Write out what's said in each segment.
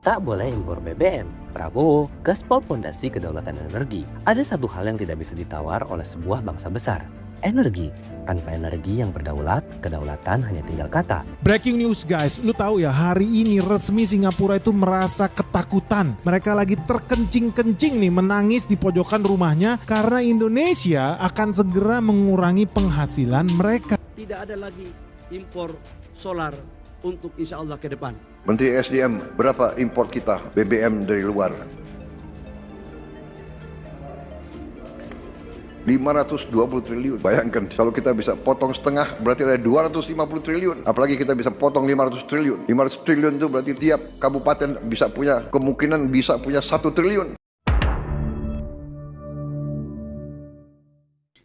Tak boleh impor BBM. Prabowo, Gaspol Pondasi Kedaulatan Energi. Ada satu hal yang tidak bisa ditawar oleh sebuah bangsa besar. Energi. Tanpa energi yang berdaulat, kedaulatan hanya tinggal kata. Breaking news guys, lu tahu ya hari ini resmi Singapura itu merasa ketakutan. Mereka lagi terkencing-kencing nih menangis di pojokan rumahnya karena Indonesia akan segera mengurangi penghasilan mereka. Tidak ada lagi impor solar untuk insya Allah ke depan. Menteri SDM, berapa import kita BBM dari luar? 520 triliun. Bayangkan kalau kita bisa potong setengah berarti ada 250 triliun. Apalagi kita bisa potong 500 triliun. 500 triliun itu berarti tiap kabupaten bisa punya kemungkinan bisa punya 1 triliun.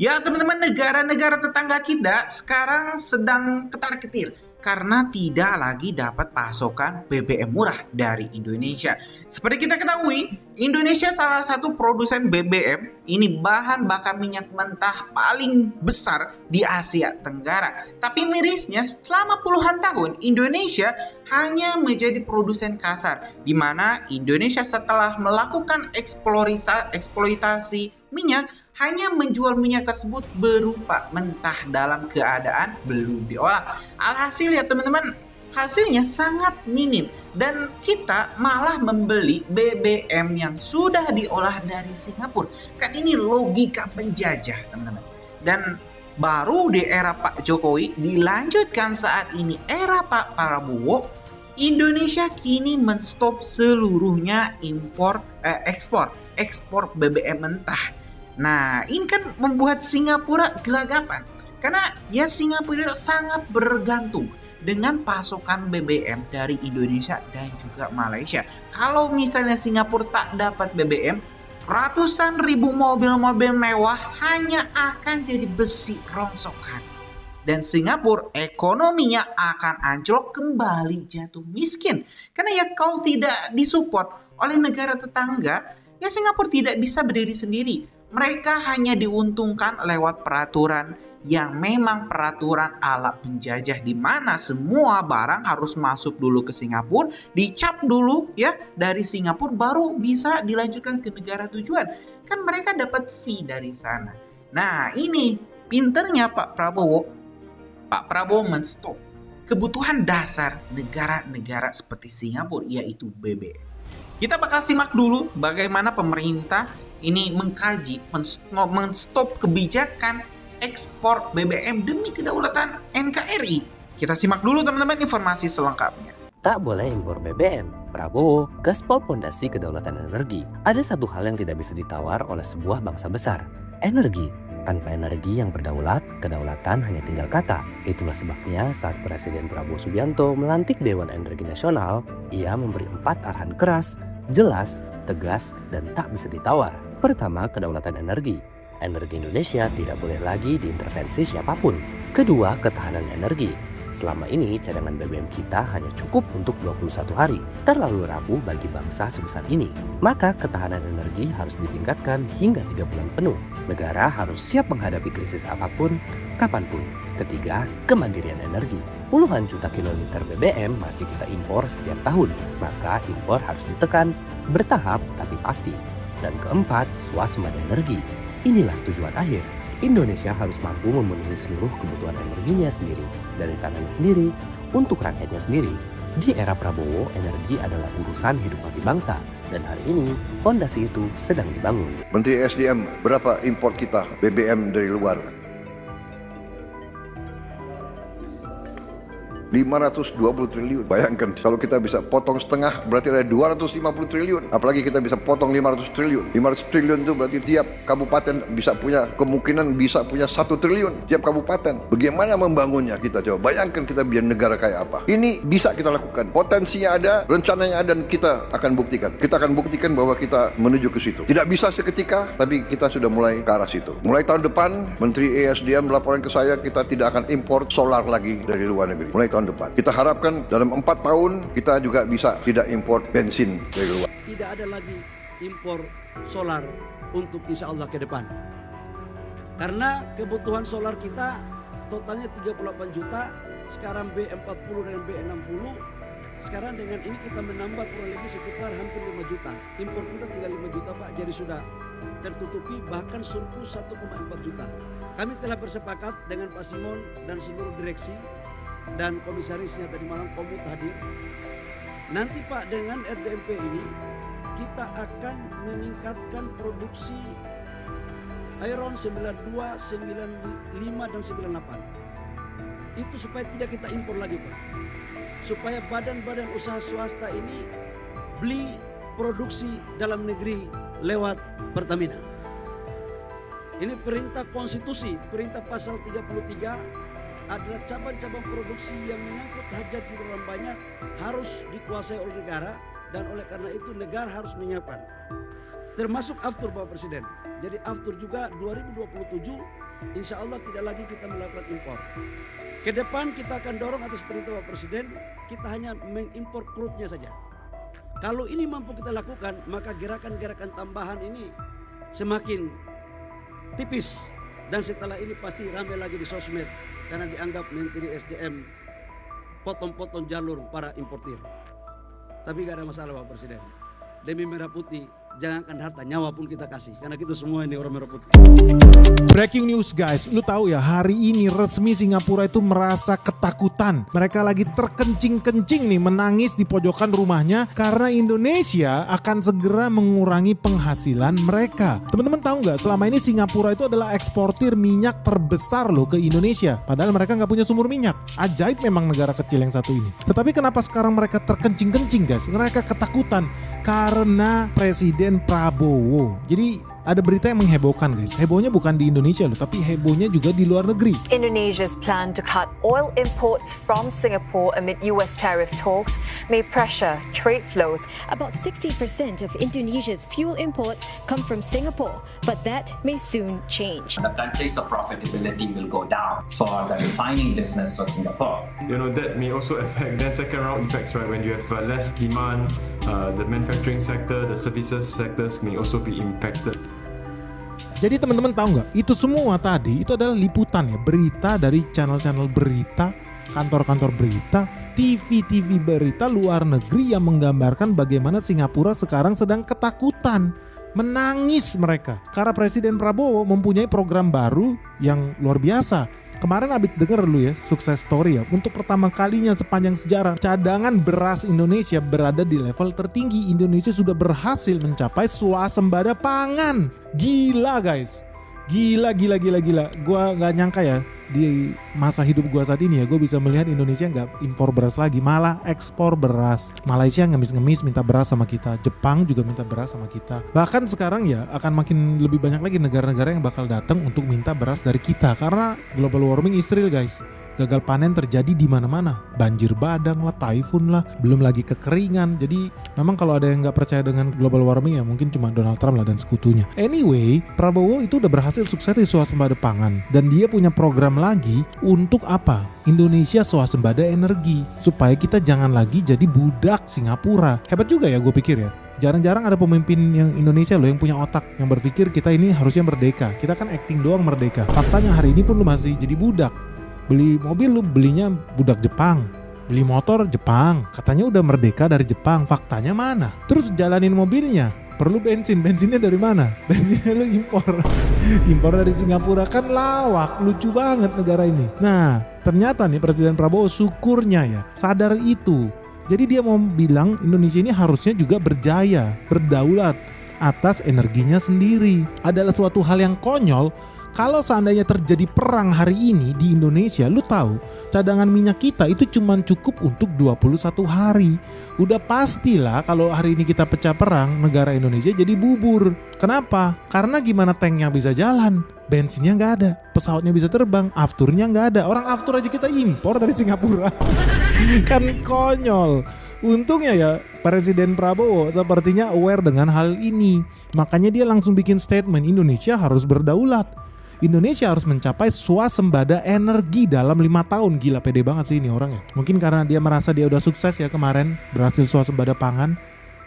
Ya teman-teman, negara-negara tetangga kita sekarang sedang ketar-ketir karena tidak lagi dapat pasokan BBM murah dari Indonesia. Seperti kita ketahui, Indonesia salah satu produsen BBM, ini bahan bakar minyak mentah paling besar di Asia Tenggara. Tapi mirisnya selama puluhan tahun Indonesia hanya menjadi produsen kasar, di mana Indonesia setelah melakukan eksploitasi minyak hanya menjual minyak tersebut berupa mentah dalam keadaan belum diolah. Alhasil ya teman-teman, hasilnya sangat minim dan kita malah membeli BBM yang sudah diolah dari Singapura. Kan ini logika penjajah teman-teman. Dan baru di era Pak Jokowi dilanjutkan saat ini era Pak Prabowo, Indonesia kini menstop seluruhnya ekspor BBM mentah. Nah, ini kan membuat Singapura gelagapan. Karena ya Singapura sangat bergantung dengan pasokan BBM dari Indonesia dan juga Malaysia. Kalau misalnya Singapura tak dapat BBM, ratusan ribu mobil-mobil mewah hanya akan jadi besi rongsokan. Dan Singapura ekonominya akan anjlok kembali jatuh miskin. Karena ya kalau tidak disupport oleh negara tetangga, ya Singapura tidak bisa berdiri sendiri. Mereka hanya diuntungkan lewat peraturan yang memang peraturan ala penjajah, di mana semua barang harus masuk dulu ke Singapura, dicap dulu ya dari Singapura baru bisa dilanjutkan ke negara tujuan. Kan mereka dapat fee dari sana. Nah, ini pinternya Pak Prabowo. Pak Prabowo menstop kebutuhan dasar negara-negara seperti Singapura, yaitu BBM. Kita bakal simak dulu bagaimana pemerintah ini mengkaji, menstop kebijakan ekspor BBM demi kedaulatan NKRI. Kita simak dulu teman-teman informasi selengkapnya. Tak boleh impor BBM. Prabowo, Gaspol Pondasi Kedaulatan Energi. Ada satu hal yang tidak bisa ditawar oleh sebuah bangsa besar. Energi. Tanpa energi yang berdaulat, kedaulatan hanya tinggal kata. Itulah sebabnya saat Presiden Prabowo Subianto melantik Dewan Energi Nasional, ia memberi 4 arahan keras, jelas, tegas, dan tak bisa ditawar. Pertama, kedaulatan energi. Energi Indonesia tidak boleh lagi diintervensi siapapun. Kedua, ketahanan energi. Selama ini cadangan BBM kita hanya cukup untuk 21 hari, terlalu rapuh bagi bangsa sebesar ini. Maka ketahanan energi harus ditingkatkan hingga 3 bulan penuh. Negara harus siap menghadapi krisis apapun, kapanpun. Ketiga, kemandirian energi. Puluhan juta kiloliter BBM masih kita impor setiap tahun, maka impor harus ditekan, bertahap tapi pasti. Dan keempat, swasembada energi. Inilah tujuan akhir. Indonesia harus mampu memenuhi seluruh kebutuhan energinya sendiri, dari tanahnya sendiri, untuk rakyatnya sendiri. Di era Prabowo, energi adalah urusan hidup mati bangsa. Dan hari ini, fondasi itu sedang dibangun. Menteri SDM, berapa import kita BBM dari luar? 520 triliun. Bayangkan kalau kita bisa potong setengah berarti ada 250 triliun. Apalagi kita bisa potong 500 triliun. 500 triliun itu berarti tiap kabupaten bisa punya kemungkinan bisa punya 1 triliun tiap kabupaten. Bagaimana membangunnya kita coba? Bayangkan kita biar negara kayak apa. Ini bisa kita lakukan. Potensinya ada, rencananya ada, dan kita akan buktikan. Kita akan buktikan bahwa kita menuju ke situ. Tidak bisa seketika, tapi kita sudah mulai ke arah situ. Mulai tahun depan, Menteri ESDM melaporkan ke saya kita tidak akan impor solar lagi dari luar negeri. Mulai tahun depan. Kita harapkan dalam 4 tahun kita juga bisa tidak impor bensin dari luar. Tidak ada lagi impor solar untuk insya Allah ke depan. Karena kebutuhan solar kita totalnya 38 juta, sekarang B40 dan B60 sekarang dengan ini kita menambah kurang lebih sekitar hampir 5 juta. Impor kita tinggal 5 juta Pak, jadi sudah tertutupi, bahkan surplus 1,4 juta. Kami telah bersepakat dengan Pak Simon dan seluruh direksi dan komisarisnya tadi malam Komut hadir. Nanti Pak, dengan RDMP ini kita akan meningkatkan produksi iron 92, 95 dan 98. Itu supaya tidak kita impor lagi Pak. Supaya badan-badan usaha swasta ini beli produksi dalam negeri lewat Pertamina. Ini perintah konstitusi, perintah pasal 33 adalah cabang-cabang produksi yang menyangkut hajat di orang banyak harus dikuasai oleh negara, dan oleh karena itu negara harus menyiapkan. Termasuk aftur Bapak Presiden. Jadi aftur juga 2027 insya Allah tidak lagi kita melakukan impor. Ke depan kita akan dorong atas perintah Bapak Presiden, kita hanya mengimpor crude-nya saja. Kalau ini mampu kita lakukan, maka gerakan-gerakan tambahan ini semakin tipis. Dan setelah ini pasti ramai lagi di sosmed, karena dianggap Menteri SDM potong-potong jalur para importir. Tapi gak ada masalah Bapak Presiden. Demi merah putih, jangankan harta, nyawa pun kita kasih. Karena kita semua ini orang merah putih. Breaking news guys, lu tahu ya, hari ini resmi Singapura itu merasa ketakutan. Mereka lagi terkencing-kencing nih menangis di pojokan rumahnya karena Indonesia akan segera mengurangi penghasilan mereka. Teman-teman tahu nggak, selama ini Singapura itu adalah eksportir minyak terbesar loh ke Indonesia. Padahal mereka nggak punya sumur minyak. Ajaib memang negara kecil yang satu ini. Tetapi kenapa sekarang mereka terkencing-kencing guys? Mereka ketakutan karena Presiden Prabowo. Jadi ada berita yang menghebohkan guys. Hebohnya bukan di Indonesia loh, tapi hebohnya juga di luar negeri. Indonesia's plan to cut oil imports from Singapore amid US tariff talks may pressure trade flows. About 60% of Indonesia's fuel imports come from Singapore, but that may soon change. The country's profitability will go down for the refining business for Singapore. That may also affect then second round effects, right? When you have less demand, the manufacturing sector, the services sectors may also be impacted. Jadi teman-teman tahu nggak, itu semua tadi itu adalah liputan ya, berita dari channel-channel berita, kantor-kantor berita, TV-TV berita luar negeri yang menggambarkan bagaimana Singapura sekarang sedang ketakutan. Menangis mereka karena Presiden Prabowo mempunyai program baru yang luar biasa. Kemarin abis denger lu ya, sukses story ya, untuk pertama kalinya sepanjang sejarah cadangan beras Indonesia berada di level tertinggi. Indonesia sudah berhasil mencapai swasembada pangan. Gila guys, gila. Gua gak nyangka ya, di masa hidup gua saat ini ya, gue bisa melihat Indonesia gak impor beras lagi, malah ekspor beras. Malaysia ngemis-ngemis minta beras sama kita, Jepang juga minta beras sama kita. Bahkan sekarang ya akan makin lebih banyak lagi negara-negara yang bakal datang untuk minta beras dari kita, karena global warming is real guys. Gagal panen terjadi di mana-mana, banjir bandang lah, typhoon lah, belum lagi kekeringan. Jadi memang kalau ada yang nggak percaya dengan global warming ya mungkin cuma Donald Trump lah dan sekutunya. Anyway, Prabowo itu udah berhasil sukses di swasembada pangan, dan dia punya program lagi untuk apa? Indonesia swasembada energi, supaya kita jangan lagi jadi budak Singapura. Hebat juga ya gue pikir ya. Jarang-jarang ada pemimpin yang Indonesia loh yang punya otak, yang berpikir kita ini harusnya merdeka. Kita kan acting doang merdeka. Faktanya hari ini pun lu masih jadi budak. Beli mobil lu belinya budak Jepang, beli motor Jepang, katanya udah merdeka dari Jepang, faktanya mana? Terus jalanin mobilnya perlu bensinnya dari mana? Bensinnya lu impor dari Singapura, kan lawak, lucu banget negara ini. Nah ternyata nih Presiden Prabowo syukurnya ya sadar itu. Jadi dia mau bilang Indonesia ini harusnya juga berjaya, berdaulat atas energinya sendiri. Adalah suatu hal yang konyol kalau seandainya terjadi perang hari ini di Indonesia. Lu tahu cadangan minyak kita itu cuma cukup untuk 21 hari. Udah pastilah kalau hari ini kita pecah perang, negara Indonesia jadi bubur. Kenapa? Karena gimana tanknya bisa jalan, bensinnya nggak ada, pesawatnya bisa terbang, afturnya nggak ada. Orang aftur aja kita impor dari Singapura. Kan konyol. Untungnya ya Presiden Prabowo sepertinya aware dengan hal ini. Makanya dia langsung bikin statement, Indonesia harus berdaulat. Indonesia harus mencapai swasembada energi dalam 5 tahun. Gila, pede banget sih ini orang ya. Mungkin karena dia merasa dia udah sukses ya kemarin, berhasil swasembada pangan.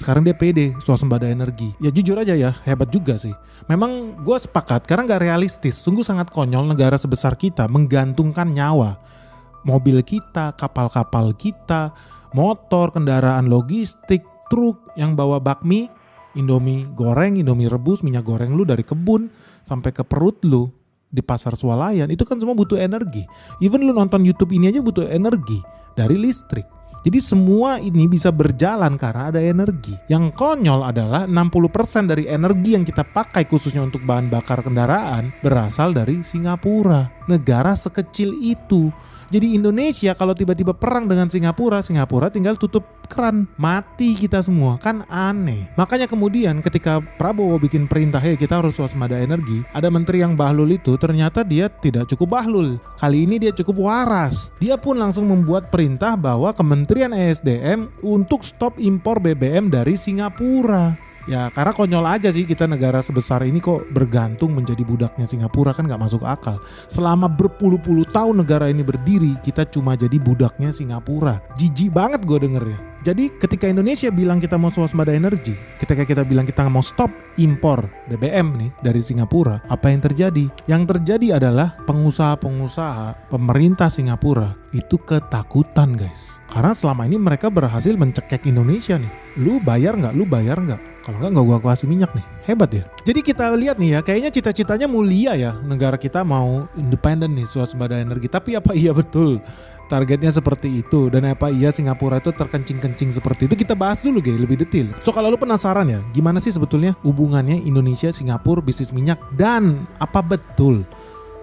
Sekarang dia pede swasembada energi. Ya jujur aja ya, hebat juga sih. Memang gue sepakat karena gak realistis. Sungguh sangat konyol negara sebesar kita menggantungkan nyawa mobil kita, kapal-kapal kita, motor, kendaraan logistik, truk yang bawa bakmi, Indomie goreng, Indomie rebus, minyak goreng lu dari kebun sampai ke perut lu di pasar swalayan, itu kan semua butuh energi. Even lu nonton YouTube ini aja butuh energi dari listrik. Jadi semua ini bisa berjalan karena ada energi. Yang konyol adalah 60% dari energi yang kita pakai khususnya untuk bahan bakar kendaraan berasal dari Singapura. Negara sekecil itu. Jadi Indonesia kalau tiba-tiba perang dengan Singapura tinggal tutup keran, mati kita semua, kan aneh. Makanya kemudian ketika Prabowo bikin perintah, kita harus waspada energi, ada menteri yang bahlul itu ternyata dia tidak cukup bahlul. Kali ini dia cukup waras. Dia pun langsung membuat perintah bahwa Kementerian ESDM untuk stop impor BBM dari Singapura. Ya karena konyol aja sih, kita negara sebesar ini kok bergantung menjadi budaknya Singapura, kan gak masuk akal. Selama berpuluh-puluh tahun negara ini berdiri, kita cuma jadi budaknya Singapura. Jijik banget gue dengernya. Jadi ketika Indonesia bilang kita mau swasembada energi, ketika kita bilang kita mau stop impor BBM nih dari Singapura, apa yang terjadi? Yang terjadi adalah pengusaha-pengusaha pemerintah Singapura itu ketakutan guys. Karena selama ini mereka berhasil mencekek Indonesia nih. Lu bayar nggak? Lu bayar nggak? Kalau nggak gua kasih minyak nih. Hebat ya. Jadi kita lihat nih ya, kayaknya cita-citanya mulia ya. Negara kita mau independen nih, swasembada energi. Tapi apa iya betul targetnya seperti itu? Dan apa iya Singapura itu terkencing-kencing seperti itu? Kita bahas dulu guys, lebih detail. So kalau lu penasaran ya, gimana sih sebetulnya hubungannya Indonesia, Singapura, bisnis minyak? Dan apa betul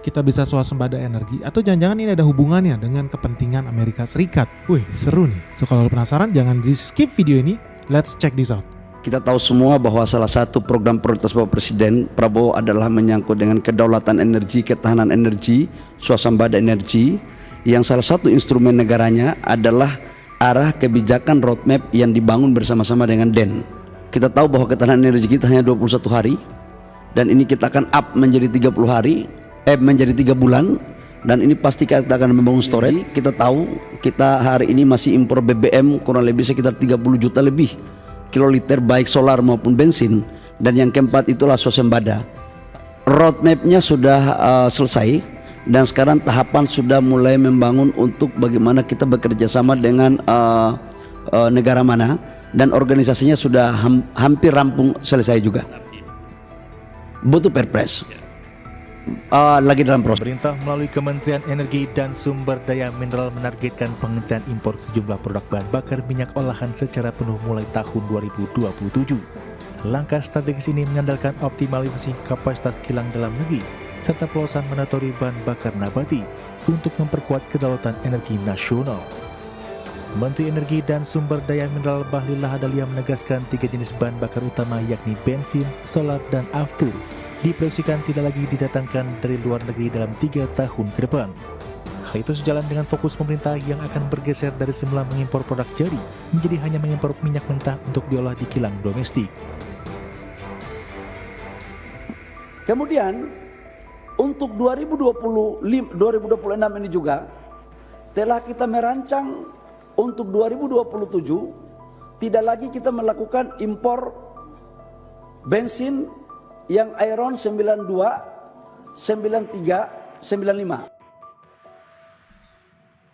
kita bisa swasembada energi? Atau jangan-jangan ini ada hubungannya dengan kepentingan Amerika Serikat? Wih, seru nih. So kalau lu penasaran, jangan di skip video ini. Let's check this out. Kita tahu semua bahwa salah satu program prioritas Bapak Presiden Prabowo adalah menyangkut dengan kedaulatan energi, ketahanan energi, swasembada energi, yang salah satu instrumen negaranya adalah arah kebijakan roadmap yang dibangun bersama-sama dengan DEN. Kita tahu bahwa ketahanan energi kita hanya 21 hari, dan ini kita akan up menjadi 30 hari, menjadi 3 bulan, dan ini pasti kita akan membangun storage. Kita tahu kita hari ini masih impor BBM kurang lebih sekitar 30 juta lebih kiloliter baik solar maupun bensin, dan yang keempat itulah swasembada. Roadmapnya sudah selesai, dan sekarang tahapan sudah mulai membangun untuk bagaimana kita bekerja sama dengan negara mana, dan organisasinya sudah hampir rampung selesai juga. Butuh perpres. Lagi dalam proses. Pemerintah melalui Kementerian Energi dan Sumber Daya Mineral menargetkan penghentian impor sejumlah produk bahan bakar minyak olahan secara penuh mulai tahun 2027. Langkah strategis ini mengandalkan optimalisasi kapasitas kilang dalam negeri serta pelolosan mandatori bahan bakar nabati untuk memperkuat kedaulatan energi nasional. Menteri Energi dan Sumber Daya Mineral Bahlil Lahadalia menegaskan 3 jenis bahan bakar utama yakni bensin, solar, dan aftur diproyeksikan tidak lagi didatangkan dari luar negeri dalam 3 tahun ke depan. Hal itu sejalan dengan fokus pemerintah yang akan bergeser dari semula mengimpor produk jadi menjadi hanya mengimpor minyak mentah untuk diolah di kilang domestik. Kemudian untuk 2026 ini juga telah kita merancang untuk 2027 tidak lagi kita melakukan impor bensin yang Iron 92, 93, 95.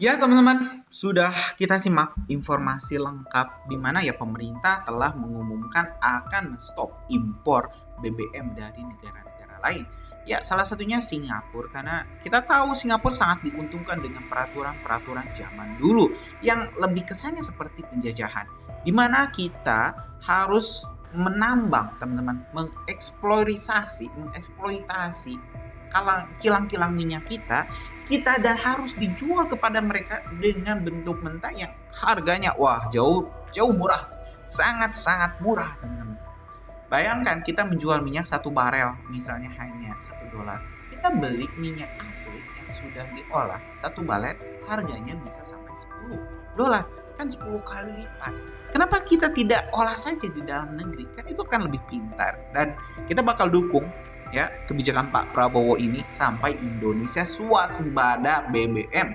Ya teman-teman, sudah kita simak informasi lengkap di mana ya pemerintah telah mengumumkan akan stop impor BBM dari negara-negara lain. Ya salah satunya Singapura, karena kita tahu Singapura sangat diuntungkan dengan peraturan-peraturan zaman dulu yang lebih kesannya seperti penjajahan, di mana kita harus menambang teman-teman, mengeksploitasi kilang-kilang minyak kita dan harus dijual kepada mereka dengan bentuk mentah yang harganya jauh murah, sangat murah teman-teman. Bayangkan kita menjual minyak 1 barel misalnya hanya $1, kita beli minyak asli yang sudah diolah 1 balet harganya bisa sampai $10, kan 10 kali lipat. Kenapa kita tidak olah saja di dalam negeri? Kan itu kan lebih pintar, dan kita bakal dukung ya kebijakan Pak Prabowo ini sampai Indonesia swasembada BBM,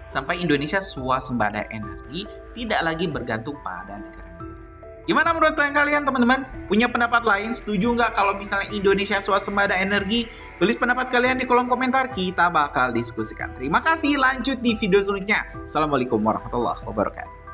sampai Indonesia swasembada energi, tidak lagi bergantung pada negara-negara. Gimana menurut kalian teman-teman? Punya pendapat lain? Setuju nggak kalau misalnya Indonesia swasembada energi? Tulis pendapat kalian di kolom komentar, kita bakal diskusikan. Terima kasih, lanjut di video selanjutnya. Assalamualaikum warahmatullahi wabarakatuh.